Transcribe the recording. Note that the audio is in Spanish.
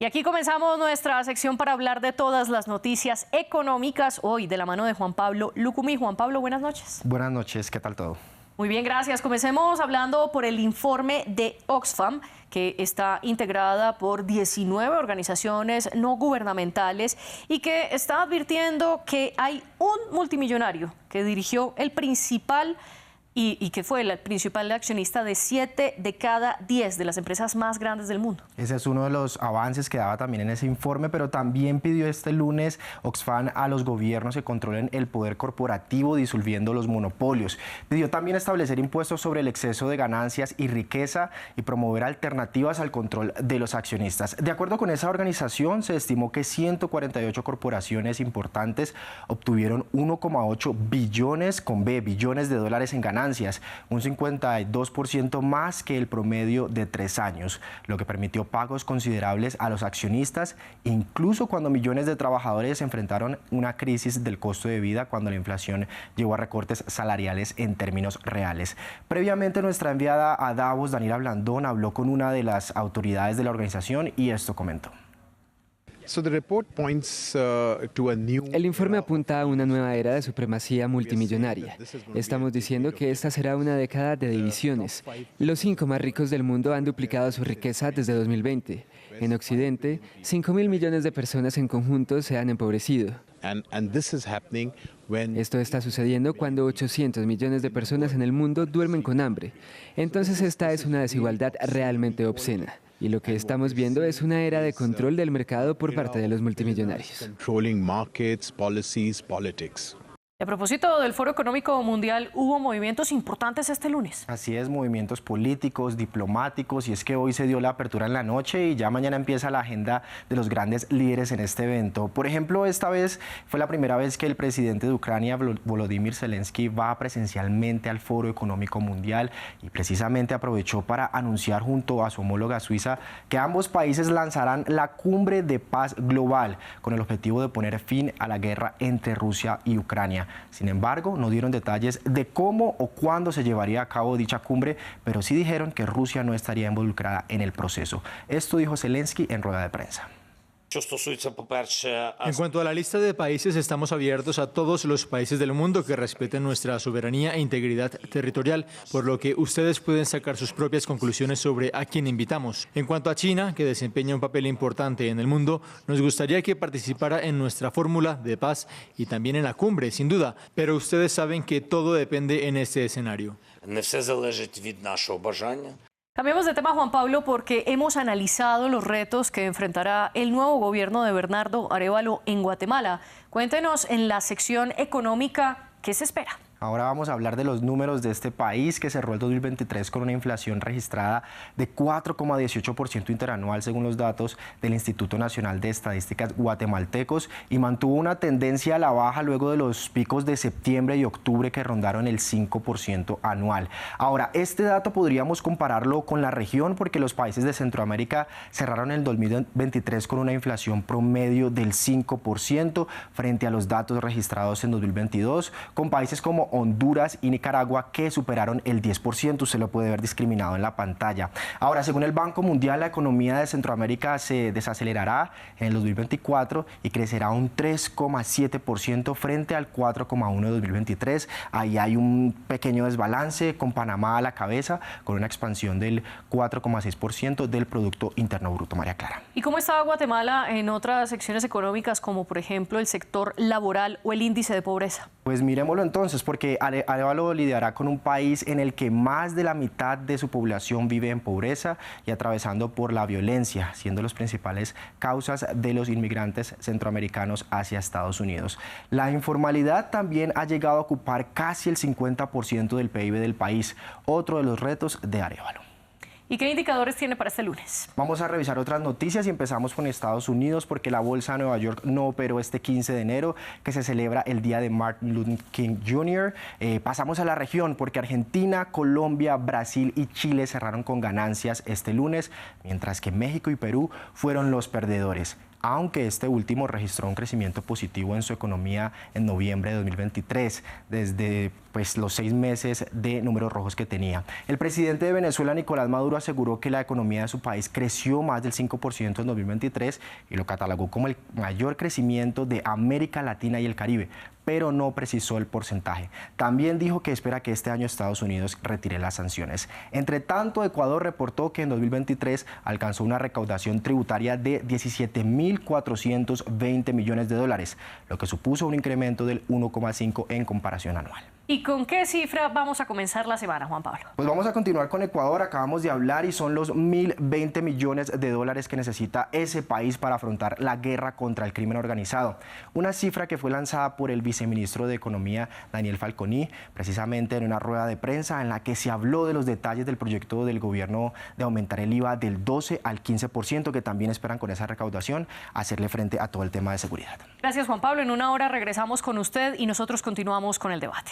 Y aquí comenzamos nuestra sección para hablar de todas las noticias económicas, hoy de la mano de Juan Pablo Lucumí. Juan Pablo, buenas noches. Buenas noches, ¿qué tal todo? Muy bien, gracias. Comencemos hablando por el informe de Oxfam, que está integrada por 19 organizaciones no gubernamentales y que está advirtiendo que hay un multimillonario que dirigió el principal y que fue el principal accionista de 7 de cada 10 de las empresas más grandes del mundo. Ese es uno de los avances que daba también en ese informe, pero también pidió este lunes Oxfam a los gobiernos que controlen el poder corporativo disolviendo los monopolios. Pidió también establecer impuestos sobre el exceso de ganancias y riqueza y promover alternativas al control de los accionistas. De acuerdo con esa organización, se estimó que 148 corporaciones importantes obtuvieron 1,8 billones billones de dólares en ganancias, un 52% más que el promedio de 3 años, lo que permitió pagos considerables a los accionistas, incluso cuando millones de trabajadores enfrentaron una crisis del costo de vida cuando la inflación llevó a recortes salariales en términos reales. Previamente, nuestra enviada a Davos, Daniela Blandón, habló con una de las autoridades de la organización y esto comentó. El informe apunta a una nueva era de supremacía multimillonaria. Estamos diciendo que esta será una década de divisiones. Los 5 más ricos del mundo han duplicado su riqueza desde 2020. En Occidente, 5.000 millones de personas en conjunto se han empobrecido. Esto está sucediendo cuando 800 millones de personas en el mundo duermen con hambre. Entonces esta es una desigualdad realmente obscena. Y lo que estamos viendo es una era de control del mercado por parte de los multimillonarios. A propósito del Foro Económico Mundial, hubo movimientos importantes este lunes. Así es, movimientos políticos, diplomáticos, y es que hoy se dio la apertura en la noche y ya mañana empieza la agenda de los grandes líderes en este evento. Por ejemplo, esta vez fue la primera vez que el presidente de Ucrania, Volodymyr Zelensky, va presencialmente al Foro Económico Mundial y precisamente aprovechó para anunciar junto a su homóloga suiza que ambos países lanzarán la Cumbre de Paz Global con el objetivo de poner fin a la guerra entre Rusia y Ucrania. Sin embargo, no dieron detalles de cómo o cuándo se llevaría a cabo dicha cumbre, pero sí dijeron que Rusia no estaría involucrada en el proceso. Esto dijo Zelensky en rueda de prensa. En cuanto a la lista de países, estamos abiertos a todos los países del mundo que respeten nuestra soberanía e integridad territorial, por lo que ustedes pueden sacar sus propias conclusiones sobre a quién invitamos. En cuanto a China, que desempeña un papel importante en el mundo, nos gustaría que participara en nuestra fórmula de paz y también en la cumbre, sin duda, pero ustedes saben que todo depende en este escenario. Cambiamos de tema, Juan Pablo, porque hemos analizado los retos que enfrentará el nuevo gobierno de Bernardo Arévalo en Guatemala. Cuéntenos en la sección económica, ¿qué se espera? Ahora vamos a hablar de los números de este país que cerró el 2023 con una inflación registrada de 4,18% interanual según los datos del Instituto Nacional de Estadísticas guatemaltecos y mantuvo una tendencia a la baja luego de los picos de septiembre y octubre que rondaron el 5% anual. Ahora, este dato podríamos compararlo con la región porque los países de Centroamérica cerraron el 2023 con una inflación promedio del 5% frente a los datos registrados en 2022, con países como Honduras y Nicaragua que superaron el 10%, usted lo puede ver discriminado en la pantalla. Ahora, según el Banco Mundial, la economía de Centroamérica se desacelerará en el 2024 y crecerá un 3,7% frente al 4,1% de 2023. Ahí hay un pequeño desbalance con Panamá a la cabeza, con una expansión del 4,6% del Producto Interno Bruto. María Clara. ¿Y cómo está Guatemala en otras secciones económicas, como por ejemplo el sector laboral o el índice de pobreza? Pues miremoslo entonces, porque Arévalo lidiará con un país en el que más de la mitad de su población vive en pobreza y atravesando por la violencia, siendo las principales causas de los inmigrantes centroamericanos hacia Estados Unidos. La informalidad también ha llegado a ocupar casi el 50% del PIB del país, otro de los retos de Arévalo. ¿Y qué indicadores tiene para este lunes? Vamos a revisar otras noticias y empezamos con Estados Unidos porque la Bolsa de Nueva York no operó este 15 de enero, que se celebra el día de Martin Luther King Jr. Pasamos a la región porque Argentina, Colombia, Brasil y Chile cerraron con ganancias este lunes, mientras que México y Perú fueron los perdedores, aunque este último registró un crecimiento positivo en su economía en noviembre de 2023. Desde pues, los 6 meses de números rojos que tenía. El presidente de Venezuela, Nicolás Maduro, aseguró que la economía de su país creció más del 5% en 2023 y lo catalogó como el mayor crecimiento de América Latina y el Caribe, pero no precisó el porcentaje. También dijo que espera que este año Estados Unidos retire las sanciones. Entre tanto, Ecuador reportó que en 2023 alcanzó una recaudación tributaria de 17.420 millones de dólares, lo que supuso un incremento del 1,5% en comparación anual. ¿Y con qué cifra vamos a comenzar la semana, Juan Pablo? Pues vamos a continuar con Ecuador, acabamos de hablar y son los 1.020 millones de dólares que necesita ese país para afrontar la guerra contra el crimen organizado. Una cifra que fue lanzada por el viceministro de Economía, Daniel Falconi, precisamente en una rueda de prensa en la que se habló de los detalles del proyecto del gobierno de aumentar el IVA del 12 al 15%, que también esperan con esa recaudación hacerle frente a todo el tema de seguridad. Gracias, Juan Pablo. En una hora regresamos con usted y nosotros continuamos con el debate.